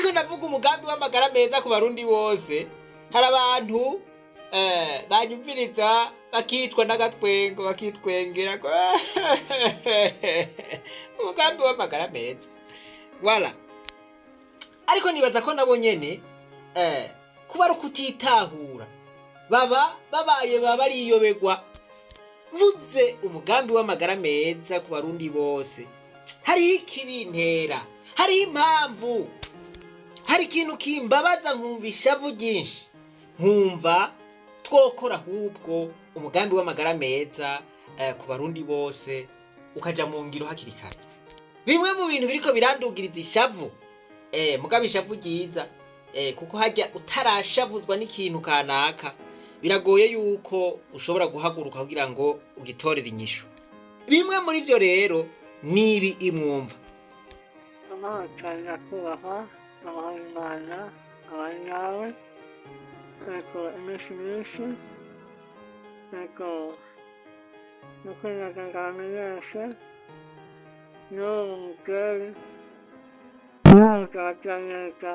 ndiko navuga umugambi w'amagara meza ku barundi bose, hari abantu banyumviriza bakitwa n'agatwengo bakitwengera ko umugambi w'amagara meza wala. Ariko nibaza ko nabo nyene kuba ari ukutitahura babaye bariyobegwa. Vuze umugambi w'amagara meza ku barundi bose, hari ikibintera, hari impamvu, hari ikintu kimbabaza nkumva ishavu ryinshi, nkumva twokora ahubwo umugambi w'amagara meza ku barundi bose ukaja mu ngiro hakiri kare. Bimwe mu bintu biriko birandugiriza ishavu, mugabe ishavu ryiza, kuko hajya utarashavuzwa n'ikintu kanaka biragoye yuko ushobora guhaguruka kugira ngo ugitorere inyishu. Bimwe muri byo rero nibi imwumva. Amahanga kubaha abahimana abanyawe ariko iminsi myinshi ariko nuko nyagangamenyeshe n'uwo mugeri nawe ukabajyaneza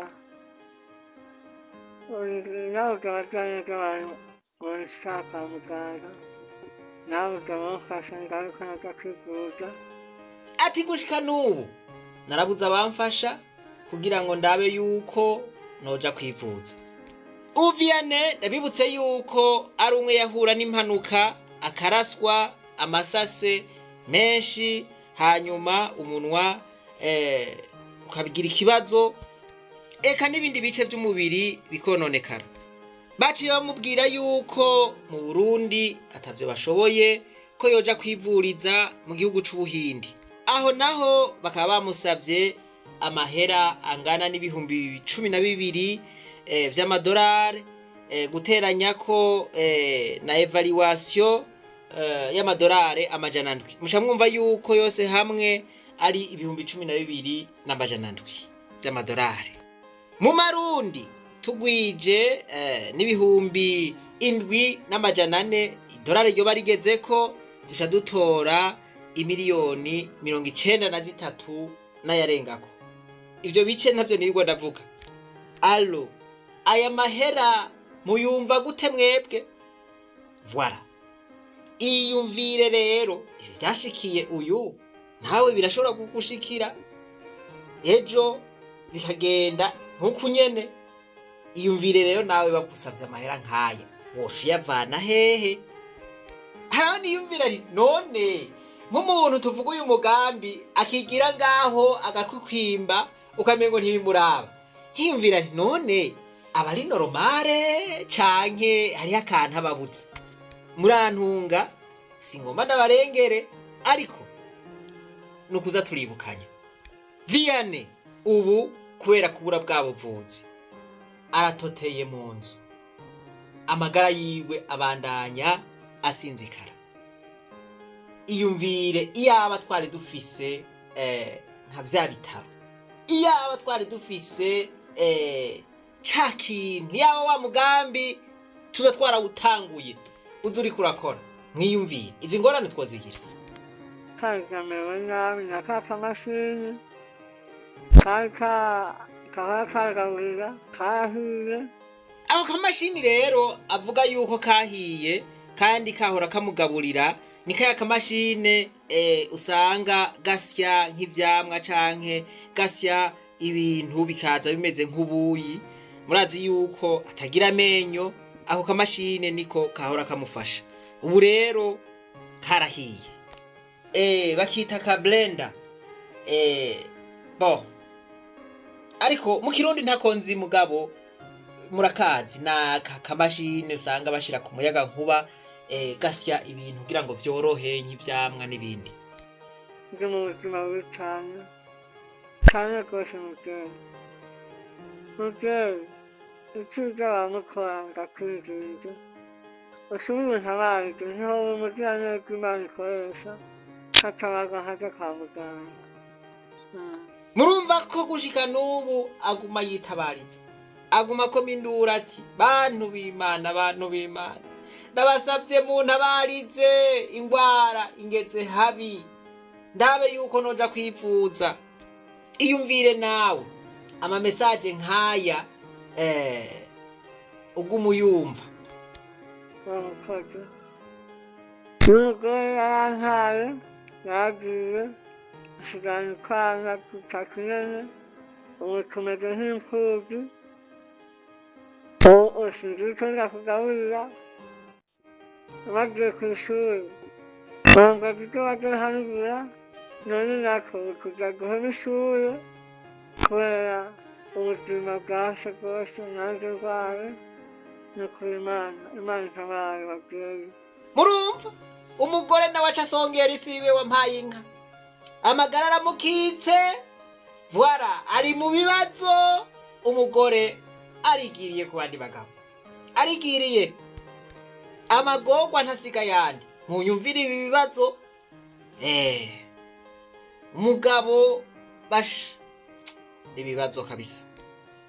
abantu bashaka muganga nawe ukabafasha ngaruka naza kwivuza. Ati gushika n'ubu narabuze abamfasha kugira ngo ndabe yuko noja kwivuza. Uviane ndabibutse yuko ari umwe yahura n'impanuka akaraswa amasase menshi, hanyuma umunwa ukabigira ikibazo, eka n'ibindi bice by'umubiri bikononekara. Baciye bamubwira yuko mu Burundi atavyo bashoboye ko yoja kwivuriza mu gihugu c'Ubuhindi. Aho naho bakaba bamusavye amahera angana n'ibihumbi 12 vy'amadolari, guteranya ko na evaluation y'amadolari amajana 7. Muca mwumva yuko yose hamwe ari ibihumbi 12,700 vy'amadolari. Mu Marundi tugwije n'ibihumbi 7,400 idolari ryo barigezeko, duca dutora imiliyoni 93 n'ayarengako. Ivyo bice ntavyo nirirwa ndavuga. Allo, aya mahera muyumva gute mwebwe? Voilà. Iyumvire rero byashikiye uyu, nawe birashobora kugushikira ejo bikagenda nkuko nyene. Iyumvire rero nawe bagusavye amahera nkaya, woshiyavana hehe? Haraho niyumvira none nk'umuntu tuvuga uyu mugambi akigira ngaho agakukwimba ukamengo ntibimuraba, hiyumvira none abari normale canke hari akantu ababutse. Murantunga singomba ndabarengere, ariko nukuza turibukanya. Viane ubu kubera kubura bwa buvuzi aratoteye mu nzu, amagara yiwe abandanya asinzikara. Iyumvire iyaba twari dufise nka vya bitaro, iyaba twari dufise ca kintu, yaba wa mugambi tuza twarawutanguye uzuri kurakora. Mwiyumvire izi ngorane twozigira. Kamewe nabi nakaka mashini kagawira kahiye. Ako kamashini rero avuga yuko kahiye kandi kahora kamugaburira ni kaya kamashine usanga gasya nk'ivyamwa canke gasya ibintu bikaza bimeze nk'ubuyi. Murazi yuko atagira amenyo, ako kamashine niko kahora kamufasha. Ubu rero karahiye. Bakita ka blender. Bo ariko mu Kirundi ntakonzi mugabo murakazi na kamashine usanga bashira ku muyaga nkuba gasya ibintu kugira ngo vyorohe nk'ivyamwa n'ibindi. Ndi mu buzima bw'icanya cyane rwose mugeni icyo bamukora ndakwinginze usubize ntabazi niho umujyaneza Imana ikoresha katabaga nkaja kwa muganga. Murumva ko gushika n'ubu aguma yitabariza, aguma ko mindura ati bantu b'Imana ndabasavye mu ntabarize ingwara ingeze habi ndabe yuko noja kwivuza. Iyumvire nawe ama message nk'aya ugumuyumva. Murakoze. N'umugore yarantaye yagiye asigana utwana dutatu nyene, ubu tumeze nk'imfuvyi, ubu sinzi ico ndakugaburira. Bagiye kw'ishuri bambaza ivyo bazoharugura, none nako kuja guheba ishure kubera ubuzima bwashe bwose nanjye ndwaye. Nukuri Imana itabare bavyeyi. Murumva umugore nawe aca asongera isibe wampaye inka, amagara aramukitse, voilà ari mu bibazo. Umugore arigiriye ku bandi bagabo, arigiriye amagorwa ntasiga yandi. Munyumvire ibi bibazo. Umugabo basha ibibazo kabisa.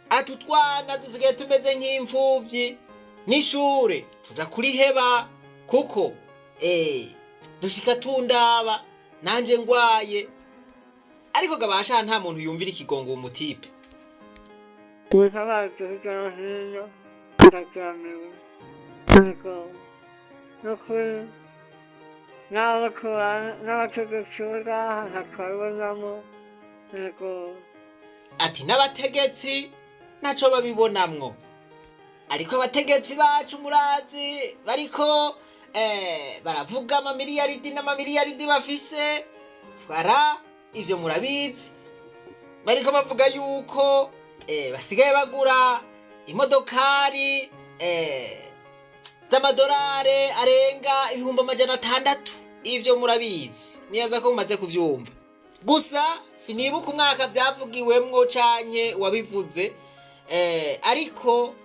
Atutwana dusigaye tumeze nk'imfuvyi, n'ishure tuja kuriheba kuko dushika tundaba nanje ngwaye. Ariko gabasha nta muntu yumvira ikigongo umutipe. Tutabaje hirya no hino ndaryamiwe, ariko nukuri n'abategetsi ngaha ntakabibonamo. Yego Ati n'abategetsi naco babibonamwo, ariko abategetsi bacu murazi bariko baravuga amamiliyaridi n'amamiliyaridi bafise. Fara ivyo murabizi, bariko bavuga yuko basigaye bagura imodokari z'amadolari arenga 600,000. Ivyo murabizi, niyaza ko mumaze kuvyumva. Gusa sinibuka umwaka vyavugiwemwo canke wabivuze, ariko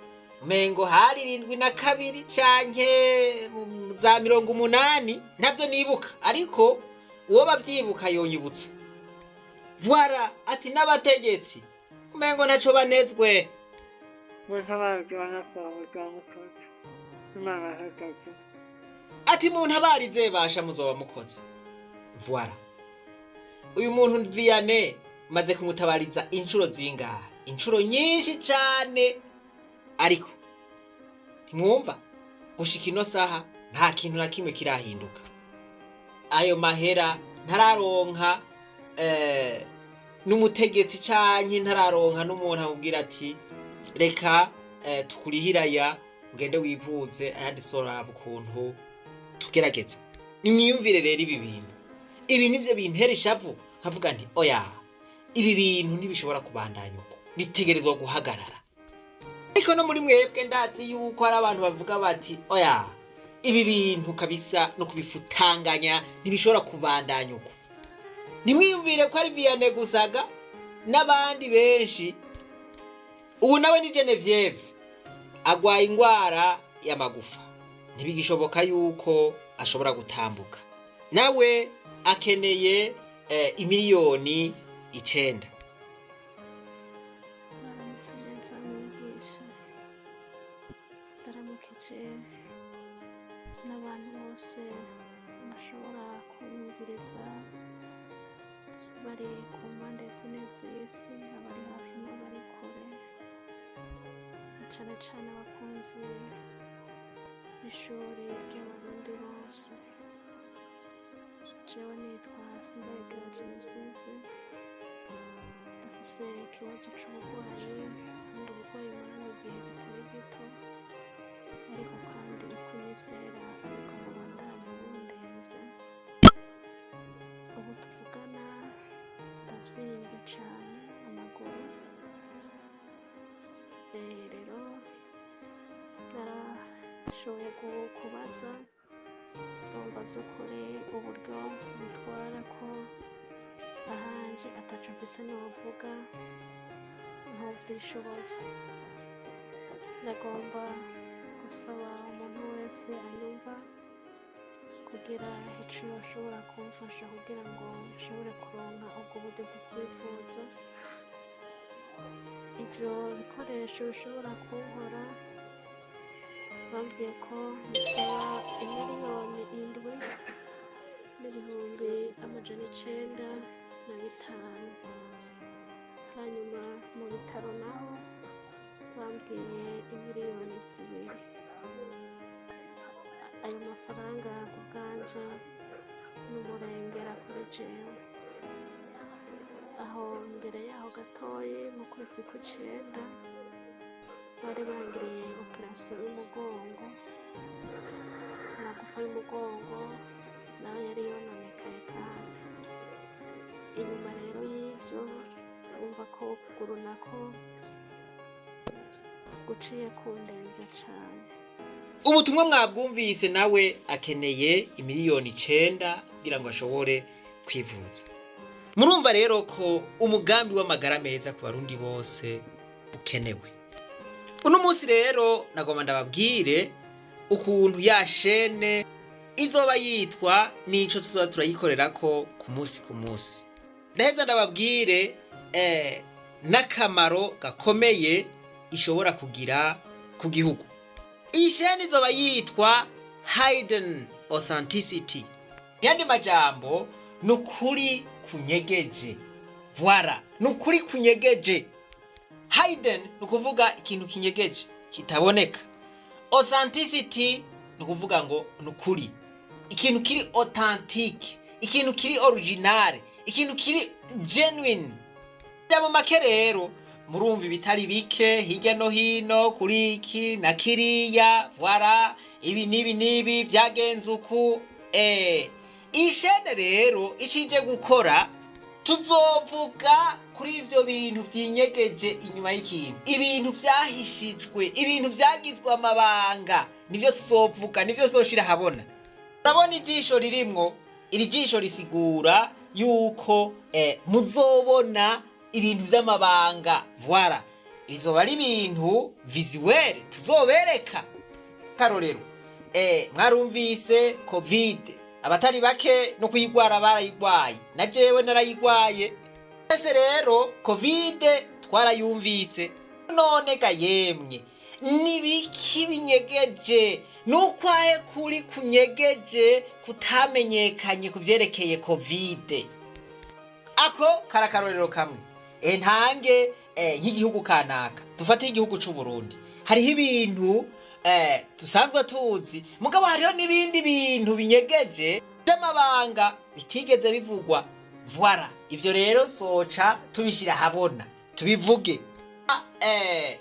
mengo hari 72 canke za 80, ntavyo nibuka, ariko uwo bavyibuka yonyibutsa. Voilà ati n'abategetsi mengo ntaco banezwe. mutabaje banakwabuga mukoze. Imana ihagaze. Ati muntu abarize basha muzoba mukoze. Voilà uyu muntu Vianney maze kumutabariza inshuro zingahe? Inshuro nyinshi cane, ariko ntimwumva gushika ino saha nta kintu na kimwe kirahinduka. Ayo mahera ntararonka n'umutegetsi canke ntararonka n'umuntu amubwira ati reka tukurihiraya ngende wivuze ayandi soraba ukuntu tugerageza. Nimwiyumvire rero ibi bintu. Ibi nivyo bintera ishavu, nkavuga nti oya, ibi bintu ntibishobora kubandanya uko, bitegerezwa guhagarara. Ariko no muri mwebwe ndazi yuko hari abantu bavuga bati oya, ibi bintu kabisa no kubifutanganya ntibishobora kubandanya uko. Nimwiyumvire ko ari Vianney gusaga n'abandi benshi. Ubu nawe ni Genevieve agwaye ingwara y'amagufa, ntibigishoboka yuko ashobora gutambuka, nawe akeneye imiliyoni 9. Naramusenza mwigisha, ndaramukije n'abantu bose bashobora kumviriza bari ku mpande zine z'isi, abari hafi n'abari kure, cane cane abakunzi b'ishuri ry'abarundi bose. Jewe nitwa Sindayigaya Joseph, ndafise ikibazo c'uburwayi kandi uburwayi maranye igihe kitari gito, ariko kandi ukwizera ariko mubandanya bundemvye. Ubu tuvugana ndavyimbye cane amaguru, rero narashoboye kubaza ndumva vy'ukuri uburyo butwara ko ahanje ataco mfise novuga ntovyishoboza. Ndagomba gusaba umuntu wese anyumva kugira ico yoshobora kumfasha kugira ngo nshobore kuronka ubwo buryo bwo kwivuza. Ivyo bikoresho bishobora kunkora, bambwiye ko bisaba 1,7,905,000. hanyuma mu bitaro naho bambwiye imiliyoni 2. Ayo mafaranga ku bwanje n'umurengera kuri jewe. Aho mbere yaho gatoyi mu kwezi kw'icenda bari bangiriye operasiyo y'umugongo, amagufa y'umugongo nayo yari yononekaye kandi. Inyuma rero y'ivyo umva ko ukuguru nako guciye kundemvya cane. Ubutumwa mwabwumvise, nawe akeneye imiliyoni 9 kugira ngo ashobore kwivuza. Murumva rero ko umugambi w'amagara meza ku barundi bose ukenewe. Uno munsi rero nagomba ndababwire ukuntu ya shene izoba yitwa nico tuzoba turayikorerako ku munsi. Ndaheza ndababwire n'akamaro gakomeye ishobora kugira ku gihugu. Iyi shene izoba yitwa Hidden Authenticity. Yandi majambo nukuri kunyegeje. Voilà, nukuri kunyegeje. Hidden nukuvuga ikintu kinyegeje kitaboneka. Authenticity nukuvuga ngo nukuri, ikintu kiri authentic, ikintu kiri original, ikintu kiri genuine. Mu make rero murumva ibitari bike hirya no hino kuri iki na kiriya. Voilà, ibi nibi vyagenze uku. Ishene rero icije gukora, tuzovuga kuri ivyo bintu vyinyegeje inyuma y'ikintu, ibintu vyahishijwe, ibintu vyagizwe amabanga, nivyo tuzovuga, nivyo zoshira habona. Urabona ijisho ririmwo, iri jisho risigura yuko muzobona ibintu vy'amabanga. Voilà, izoba ari ibintu visuel tuzobereka. Karorero mwarumvise covid, abatari bake no kuyigwara barayigwaye, na jewe narayigwaye. Ese rero covid twarayumvise. None ga yemwe nibiki binyegeje, nukwahe kuri kunyegeje kutamenyekanye kuvyerekeye covid? Ako karakarorero kamwe. Ntange nk'igihugu kanaka, dufate igihugu c'u Burundi, hariho ibintu dusanzwe tuzi, mugabo hariho n'ibindi bintu binyegeje by'amabanga bitigeze bivugwa. Voilà, ivyo rero soca tubishira habona, tubivuge.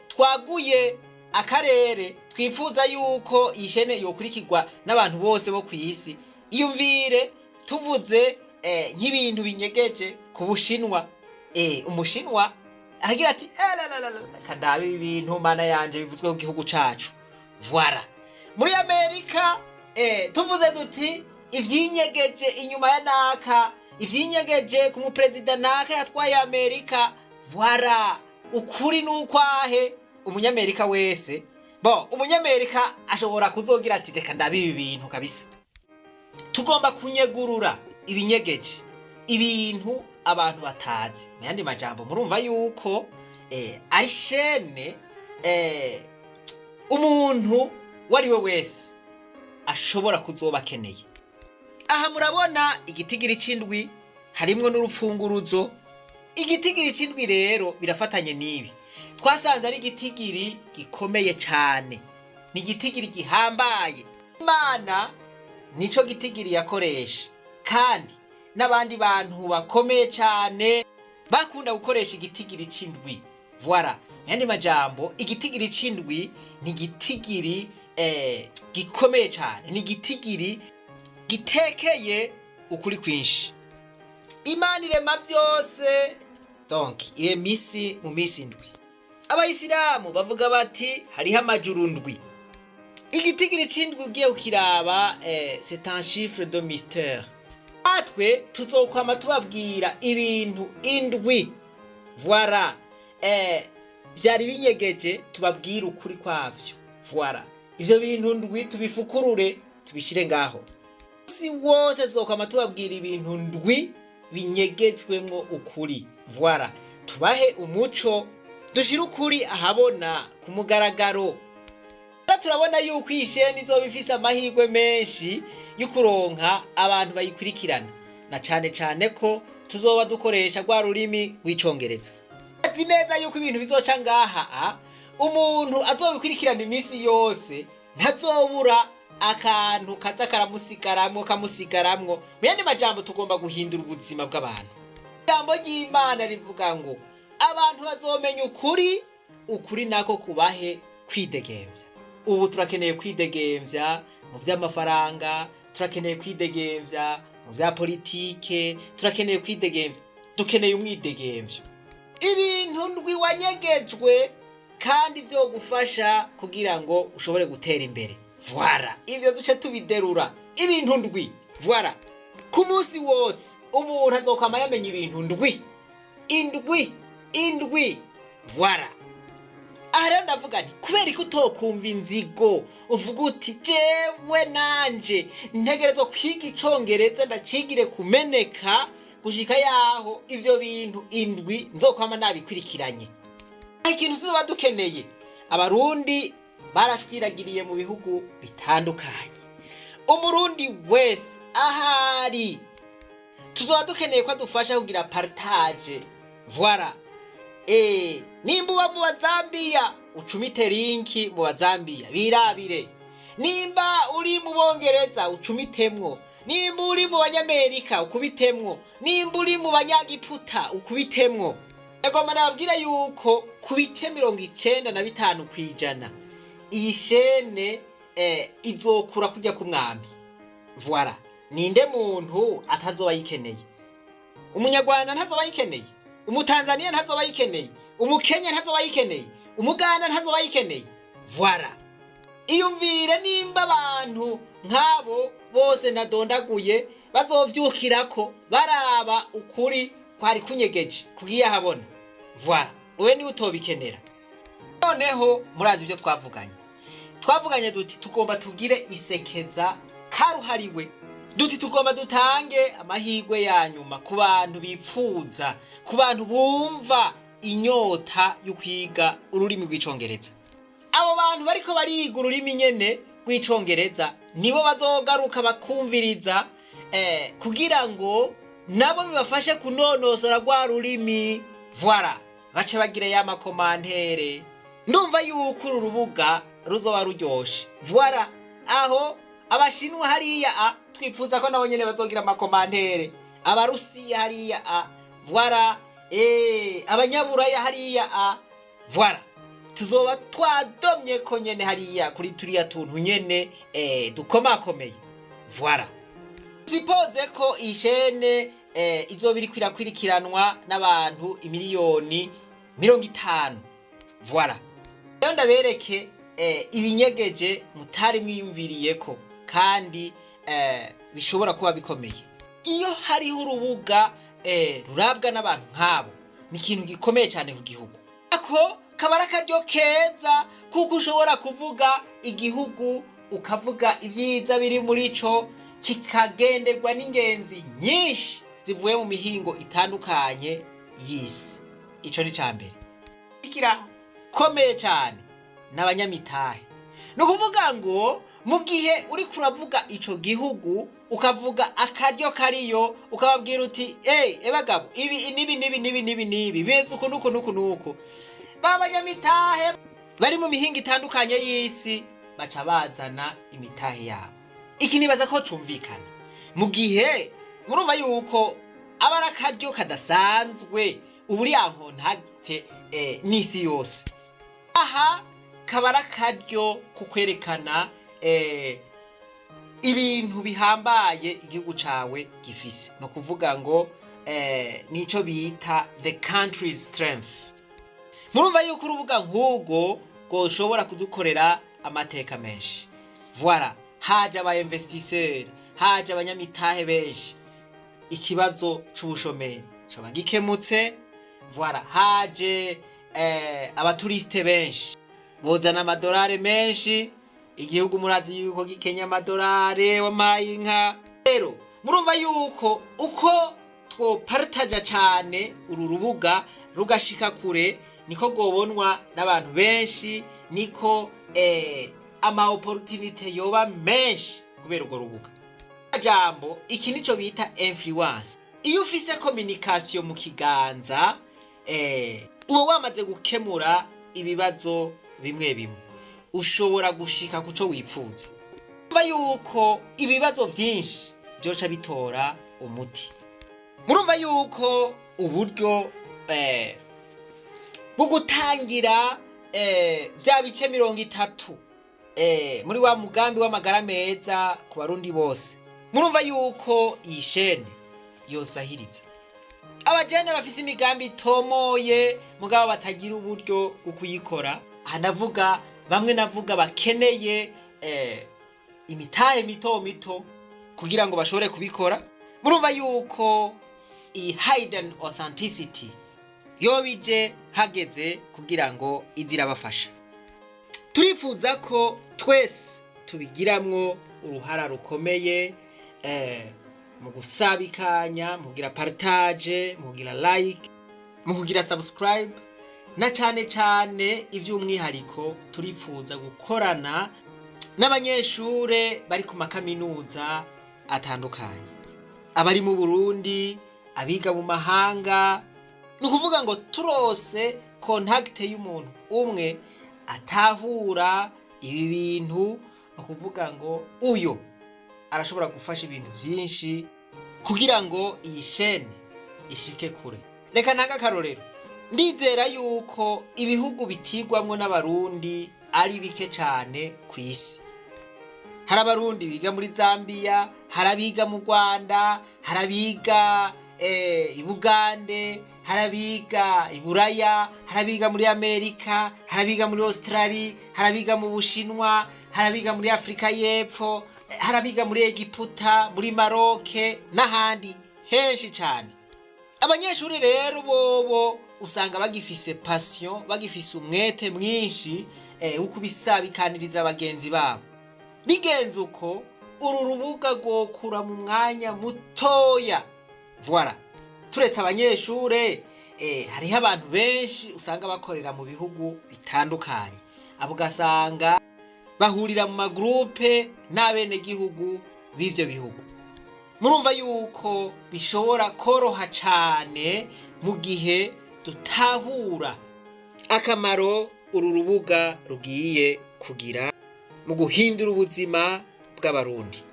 Twaguye akarere twifuza yuko ishene yokurikirwa n'abantu bose bo kwisi. Iyumvire tuvuze nk'ibintu binyegeje ku Bushinwa. Umushinwa agira ati kandabe ibintu mana yanje bivuzwe ku gihugu cacu. Voilà, muri Amerika tuvuze duti ivyinyegeje inyuma ya naka, ivyinyegeje ku muperezida naka yatwaye Amerika. Voilà, ukuri n'ukwahe umunyamerika wese. Umunyamerika ashobora kuzogira ati reka ndabe ibi bintu kabisa. Tugomba kunyegurura ibinyegeje, ibintu abantu batazi. Mu yandi majambo murumva yuko ari shene umuntu wari we wese ashobora kuzoba akeneye. Aha murabona igitigiri c'indwi harimwo n'urupfunguruzo. Igitigiri c'indwi rero birafatanye nibi. Twasanze ari igitigiri gikomeye cane, ni igitigiri gihambaye. Imana nico gitigiri yakoresha, kandi n'abandi bantu bakomeye cane bakunda gukoresha igitigiri c'indwi. Voilà, yandi majambo igitigiri c'indwi ni igitigiri gikomeye cane, ni igitigiri gitekeye ukuri kwinshi. Imana irema vyose, donc irema isi mu misi indwi. Abayisilamu bavuga bati hariho amajuru ndwi. Igitigiri c'indwi ugiye ukiraba c'est un chiffre de mystère. Atwe tuzokwama tubabwira ibintu indwi. Voilà, byari binyegeje tubabwira ukuri kwavyo. Voilà, ivyo bintu ndwi tubifukurure tubishire ngaho. Si wose zokwama tubabwira ibintu ndwi binyegejwemwo ukuri. Voilà, tubahe umuco, dushira ukuri ahabona ku mugaragaro. Turabona yuko isheni izoba ifise amahirwe menshi y'ukuronka abantu bayikurikirana, na cane cane ko tuzoba dukoresha rwa rurimi rw'icongereza. azi neza yuko ibintu bizoca ngaha umuntu azobikurikirana iminsi yose ntazobura akantu kaza kamusigaramwo muyandi majambo tugomba guhindura ubuzima bw'abantu. Ijambo ry'Imana rivuga ngo abantu bazomenya ukuri nako kubahe kwidegemvya. Ubu turakeneye kwidegemvya mu vy'amafaranga, turakeneye kwidegemvya mu vya politike, turakeneye kwidegemvya, dukeneye umwidegemvyo. Ibintu ndwi wanyegejwe kandi vyo gufasha kugira ngo ushobore gutera imbere. Voilà, ivyo duce tubiderura. Ibintu ndwi. Voilà. Ku munsi wose umuntu azokwama yamenya ibintu ndwi. Indwi. Voilà. Aha rero ndavuga nti kubera ko utokumva inzigo uvuga uti jewe nanje ntegerezwa kwiga icongereza ndacigire kumeneka gushika yaho ivyo bintu indwi nzokwama nabikurikiranye. Ikintu tuzoba dukeneye abarundi barashwiragiriye mu bihugu bitandukanye. Umurundi wese ahari tuzoba dukeneye ko adufasha kugira partage. Voilà. Nimba uba mu Bazambiya ucumite linki mu Bazambiya birabire. Nimba uri mu Bongereza ucumitemwo. Nimba uri mu Banyamerika ukubitemwo. Nimba uri mu Banyagiputa ukubitemwo. Nagomba nababwira yuko ku bice 95% kwijana iyi shene izokura kujya ku mwami. Voilà. Ninde muntu atazoba yikeneye? Umunyarwanda ntazoba yikeneye, umutanzania ntazoba yikeneye, umukenya ntazoba yikeneye, umuganda ntazoba yikeneye. Voilà. Iyumvire nimba abantu nkabo bose nadondaguye bazovyukirako baraba ukuri kwari kunyegeje kugiye habona. Voilà. Wewe ni utobikenera. Noneho murazi ibyo twavuganye duti tugomba tugire isekeza karuhariwe. Duti tugomba dutange amahirwe ya nyuma ku bantu bipfuza, ku bantu bumva inyota yo kwiga ururimi rw'icongereza. Abo bantu bariko bariga ururimi nyene rw'icongereza nibo bazogaruka bakumviriza kugira ngo nabo bibafashe kunonosora rwa rurimi. Voilà. Bace bagire ya makomantere. Ndumva yuko uru rubuga ruzoba ruryoshe. Voilà. Aho abashinwa hariya twifuza ko nabo nyene bazogira makomantere. Abarusiya hariya voilà. Abanyaburaya hariya voilà. Tuzoba twadomye ko nyene hariya kuri turiya tuntu nyene dukomakomeye. Voilà. Zipoze ko ishene izobiri kwirakwirikiranwa n'abantu imiliyoni 50. Voilà. Rero ndabereke ibinyegeje mutari mwiyumviriyeko kandi bishobora kuba bikomeye. Iyo hariho urubuga rurabwa n'abantu nkabo ni ikintu gikomeye cyane ku gihugu. Ako kabara karyo keza kuko ushobora kuvuga igihugu ukavuga ibyiza biri muri cyo kikagenderwa n'ingenzi nyinshi zivuye mu mihingo itandukanye y'isi. Ico ni cambere. Ikira komeye cyane n'abanyamitahe. No kuvuga ngo mu gihe uri kuravuga ico gihugu ukavuga akaryo kariyo ukababwira uti ebagabo ibi beze uko nuko babanyamitahe bari mu mihingo itandukanye y'isi baca bazana imitahe yabo. Iki nibaza ko cumvikana mu gihe murumva yuko abarakaryo kadasanzwe uburi yankontagite n'isi yose. Aha kabara karyo kukwerekana ibintu bihambaye igihugu cawe gifise. No kuvuga ngo nico bita the country's strength. Murumva yuko urubuga nk'ubwo goshobora kudukorera amateka menshi. Voilà. Haje aba investisseur, haje abanyamitahe benshi. Ikibazo c'ubushomeri coba gikemutse. Voilà. Haje abaturiste benshi bozana amadolari menshi. Igihugu murazi yuko gikenya amadolari w'amayinka. Rero murumva yuko uko two partage cyane uru rubuga rugashika kure niko gobonwa n'abantu benshi, niko ama opportunity yoba menshi kubera urwo rubuga. Jambo iki nico bita influence. Iyo ufise communication mu kiganza uba wamaze gukemura ibibazo bimwe bimwe, ushobora gushika kuco wipfuza. Mva yuko ibibazo vyinshi byoca bitora umuti. Murumva yuko uburyo bwo gutangira vya bice 30 muri wa mugambi w'amagara meza ku barundi bose, murumva yuko iyi shene yosahiriza abajene bafise imigambi itomoye mugabo batagira uburyo bwo kuyikora. Hanavuga bamwe navuga bakeneye imitahe mito mito kugira ngo bashobore kubikora. Murumva yuko i hidden authenticity yobije hageze kugira ngo izirabafasha. Turifuza ko twese tubigiramwo uruhara rukomeye mu gusabikanya, mu kugira partage, mu kugira like, mu kugira subscribe, na cane ivy'umwihariko turifuza gukorana n'abanyeshure bari ku makaminuza atandukanye, abari mu Burundi, abiga mu mahanga. Nukuvuga ngo turose contact y'umuntu umwe atahura ibi bintu, nukuvuga ngo uyo arashobora gufasha ibintu vyinshi kugira ngo iyi shene ishike kure. Reka nanga karorero, ndizera yuko ibihugu bitigwamwo n'abarundi ari bike cane kw'isi. Hari abarundi biga muri Zambia, hari abiga mu Rwanda, hari abiga i Bugande, hari abiga i Buraya, hari abiga muri Amerika, hari abiga muri Australia, hari abiga mu Bushinwa, hari abiga muri Afrika y'Epfo, hari abiga muri Egiputa, muri Maroc n'ahandi henshi cane. Abanyeshuri rero bobo usanga bagifise passion, bagifise umwete mwinshi uko bisabikaniriza abagenzi babo. Bigenze uko uru rubuga gokura mu mwanya mutoya. Voilà. Turetse abanyeshure hariho abantu benshi usanga bakorera mu bihugu bitandukanye. Abo gasanga bahurira mu magroupe n'abene gihugu b'ivyo bihugu. Murumva yuko bishobora koroha cane mu gihe tutahura akamaro uru rubuga rugiye kugira mu guhindura ubuzima bw'abarundi.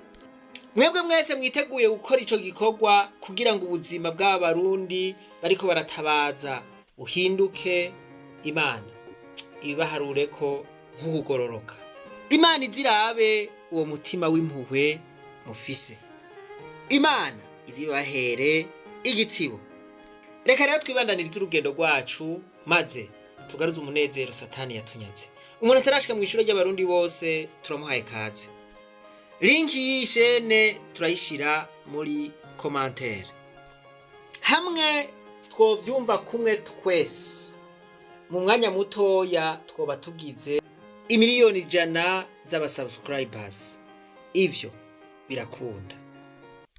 Mwebwe mwese mwiteguye gukora ico gikorwa kugira ngo ubuzima bw'abarundi bariko baratabaza buhinduke, Imana ibaharure ko nk'ugororoka. Imana izirabe uwo mutima w'impuhwe mufise. Imana izibahere igitsibo. Reka rero twibandanirize urugendo rwacu maze tugaruze umunezero Satani yatunyaze. Umuntu atarashika mu ishuri ry'abarundi bose turamuhaye kaze. Link y'ishene turayishira muri commentaire. Hamwe twovyumva kumwe twese mu mwanya mutoya twoba tugize imiliyoni 100 z'abasubscribers. Ivyo birakunda.